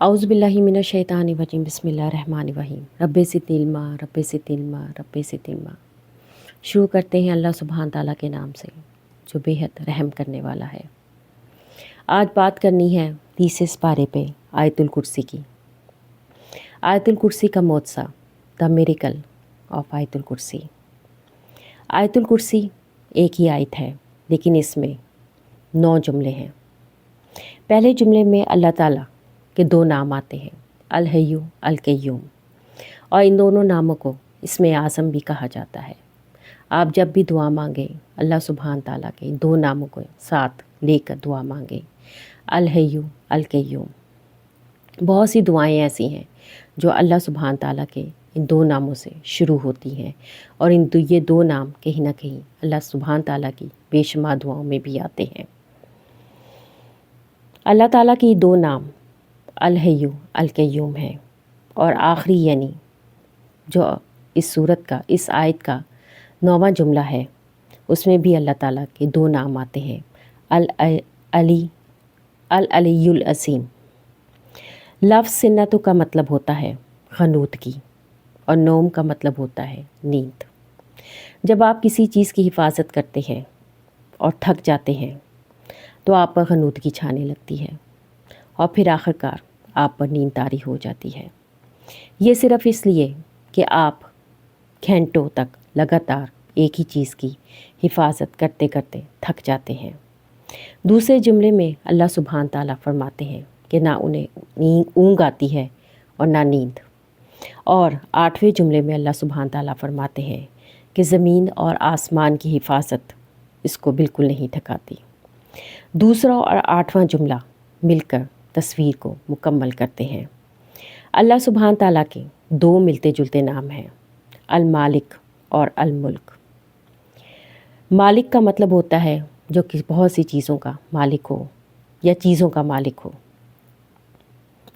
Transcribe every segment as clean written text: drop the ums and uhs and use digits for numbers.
اعوذ باللہ من الشیطان الرجیم بسم اللہ الرحمن الرحیم رب زدنی علما رب زدنی علما رب زدنی علما۔ شروع کرتے ہیں اللہ سبحانہ تعالیٰ کے نام سے جو بے حد رحم کرنے والا ہے۔ آج بات کرنی ہے 30 پارے پہ آیت الکرسی کی۔ آیت الکرسی کا معجزہ، دا میریکل آف آیت الکرسی۔ آیت الکرسی ایک ہی آیت ہے لیکن اس میں 9 جملے ہیں۔ پہلے جملے میں اللہ تعالیٰ کے 2 نام آتے ہیں، الحی القیوم، اور ان دونوں ناموں کو اسم اعظم بھی کہا جاتا ہے۔ آپ جب بھی دعا مانگیں اللہ سبحانہ تعالیٰ کے 2 ناموں کو ساتھ لے کر دعا مانگیں، الحی القیوم۔ بہت سی دعائیں ایسی ہیں جو اللہ سبحانہ تعالیٰ کے ان 2 ناموں سے شروع ہوتی ہیں، اور یہ 2 نام کہیں نہ کہیں اللہ سبحانہ تعالیٰ کی بے شمار دعاؤں میں بھی آتے ہیں۔ اللہ تعالیٰ کی 2 نام الحی القیوم ہے، اور آخری یعنی جو اس صورت کا، اس آیت کا 9واں جملہ ہے، اس میں بھی اللہ تعالیٰ کے 2 نام آتے ہیں، العلی العظیم۔ لفظ سنتوں کا مطلب ہوتا ہے قنوت کی، اور نوم کا مطلب ہوتا ہے نیند۔ جب آپ کسی چیز کی حفاظت کرتے ہیں اور تھک جاتے ہیں تو آپ پر قنوت کی چھانے لگتی ہے، اور پھر آخرکار آپ پر نیند طاری ہو جاتی ہے۔ یہ صرف اس لیے کہ آپ گھنٹوں تک لگاتار ایک ہی چیز کی حفاظت کرتے کرتے تھک جاتے ہیں۔ دوسرے جملے میں اللہ سبحانہ تعالیٰ فرماتے ہیں کہ نہ انہیں اونگ آتی ہے اور نہ نیند۔ اور 8ویں جملے میں اللہ سبحانہ تعالیٰ فرماتے ہیں کہ زمین اور آسمان کی حفاظت اس کو بالکل نہیں تھکاتی۔ دوسرا اور 8واں جملہ مل کر تصویر کو مکمل کرتے ہیں۔ اللہ سبحانہ تعالیٰ کے 2 ملتے جلتے نام ہیں، المالک اور الملک۔ مالک کا مطلب ہوتا ہے جو کہ بہت سی چیزوں کا مالک ہو یا چیزوں کا مالک ہو،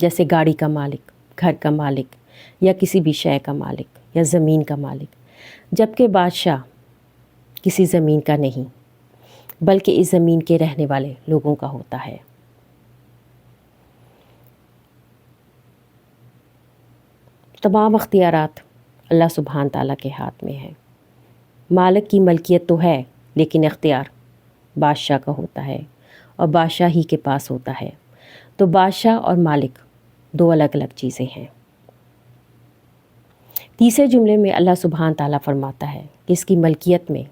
جیسے گاڑی کا مالک، گھر کا مالک، یا کسی بھی شے کا مالک، یا زمین کا مالک۔ جبکہ بادشاہ کسی زمین کا نہیں بلکہ اس زمین کے رہنے والے لوگوں کا ہوتا ہے۔ تمام اختیارات اللہ سبحانہ تعالیٰ کے ہاتھ میں ہیں۔ مالک کی ملکیت تو ہے لیکن اختیار بادشاہ کا ہوتا ہے، اور بادشاہ ہی کے پاس ہوتا ہے۔ تو بادشاہ اور مالک 2 الگ الگ چیزیں ہیں۔ تیسرے جملے میں اللہ سبحانہ تعالیٰ فرماتا ہے کہ اس کی ملکیت میں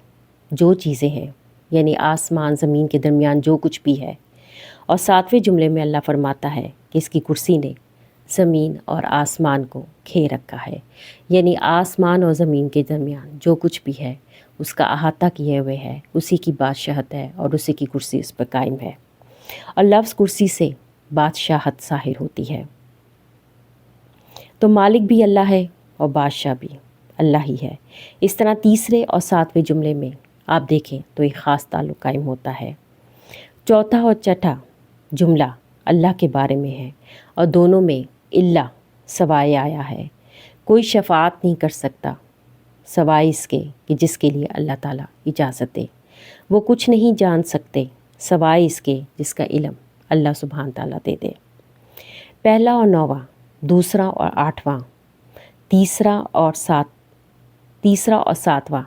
جو چیزیں ہیں، یعنی آسمان زمین کے درمیان جو کچھ بھی ہے، اور 7ویں جملے میں اللہ فرماتا ہے کہ اس کی کرسی نے زمین اور آسمان کو گھیر رکھا ہے، یعنی آسمان اور زمین کے درمیان جو کچھ بھی ہے اس کا احاطہ کیے ہوئے ہے، اسی کی بادشاہت ہے اور اسی کی کرسی اس پر قائم ہے۔ اور لفظ کرسی سے بادشاہت ظاہر ہوتی ہے۔ تو مالک بھی اللہ ہے اور بادشاہ بھی اللہ ہی ہے۔ اس طرح تیسرے اور 7ویں جملے میں آپ دیکھیں تو ایک خاص تعلق قائم ہوتا ہے۔ چوتھا اور چھٹا جملہ اللہ کے بارے میں ہے، اور دونوں میں اللہ سوائے آیا ہے۔ کوئی شفاعت نہیں کر سکتا سوائے اس کے کہ جس کے لیے اللہ تعالیٰ اجازت دے۔ وہ کچھ نہیں جان سکتے سوائے اس کے جس کا علم اللہ سبحانہ تعالیٰ دے دے۔ پہلا اور 9واں، دوسرا اور 8واں، تیسرا اور 7واں،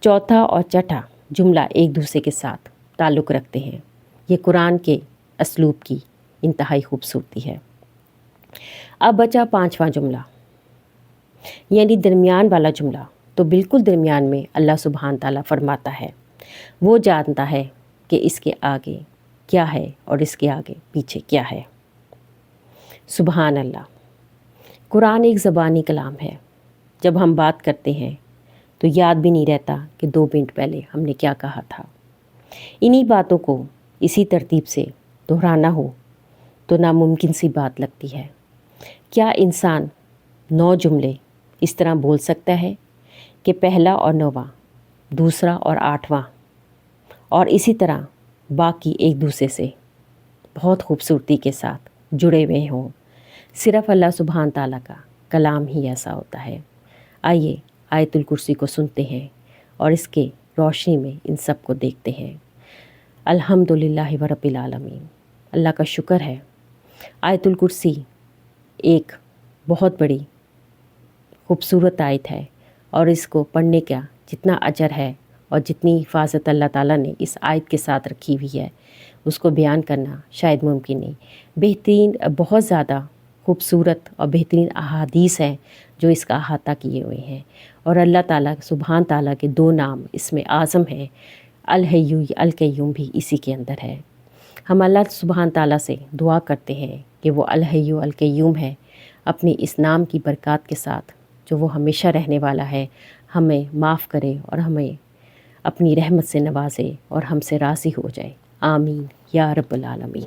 چوتھا اور چھٹا جملہ ایک دوسرے کے ساتھ تعلق رکھتے ہیں۔ یہ قرآن کے اسلوب کی انتہائی خوبصورتی ہے۔ اب بچا 5واں جملہ، یعنی درمیان والا جملہ۔ تو بالکل درمیان میں اللہ سبحانہ تعالیٰ فرماتا ہے وہ جانتا ہے کہ اس کے آگے کیا ہے اور اس کے آگے پیچھے کیا ہے۔ سبحان اللہ۔ قرآن ایک زبانی کلام ہے۔ جب ہم بات کرتے ہیں تو یاد بھی نہیں رہتا کہ 2 منٹ پہلے ہم نے کیا کہا تھا۔ انہی باتوں کو اسی ترتیب سے دہرانا ہو تو ناممکن سی بات لگتی ہے۔ کیا انسان 9 جملے اس طرح بول سکتا ہے کہ پہلا اور 9واں، دوسرا اور 8واں، اور اسی طرح باقی ایک دوسرے سے بہت خوبصورتی کے ساتھ جڑے ہوئے ہوں؟ صرف اللہ سبحانہ تعالیٰ کا کلام ہی ایسا ہوتا ہے۔ آئیے آیت الکرسی کو سنتے ہیں اور اس کے روشنی میں ان سب کو دیکھتے ہیں۔ الحمدللہ رب العالمین۔ اللہ کا شکر ہے آیت الکرسی ایک بہت بڑی خوبصورت آیت ہے، اور اس کو پڑھنے کا جتنا اجر ہے اور جتنی حفاظت اللہ تعالیٰ نے اس آیت کے ساتھ رکھی ہوئی ہے اس کو بیان کرنا شاید ممکن نہیں۔ بہترین بہت زیادہ خوبصورت اور بہترین احادیث ہیں جو اس کا احاطہ کیے ہوئے ہیں، اور اللہ تعالیٰ سبحان تعالیٰ کے 2 نام اس میں اعظم ہیں، الحی القیوم بھی اسی کے اندر ہے۔ ہم اللہ سبحان تعالیٰ سے دعا کرتے ہیں کہ وہ الحی القیوم ہے، اپنی اس نام کی برکات کے ساتھ جو وہ ہمیشہ رہنے والا ہے، ہمیں معاف کرے اور ہمیں اپنی رحمت سے نوازے اور ہم سے راضی ہو جائے۔ آمین یا رب العالمین۔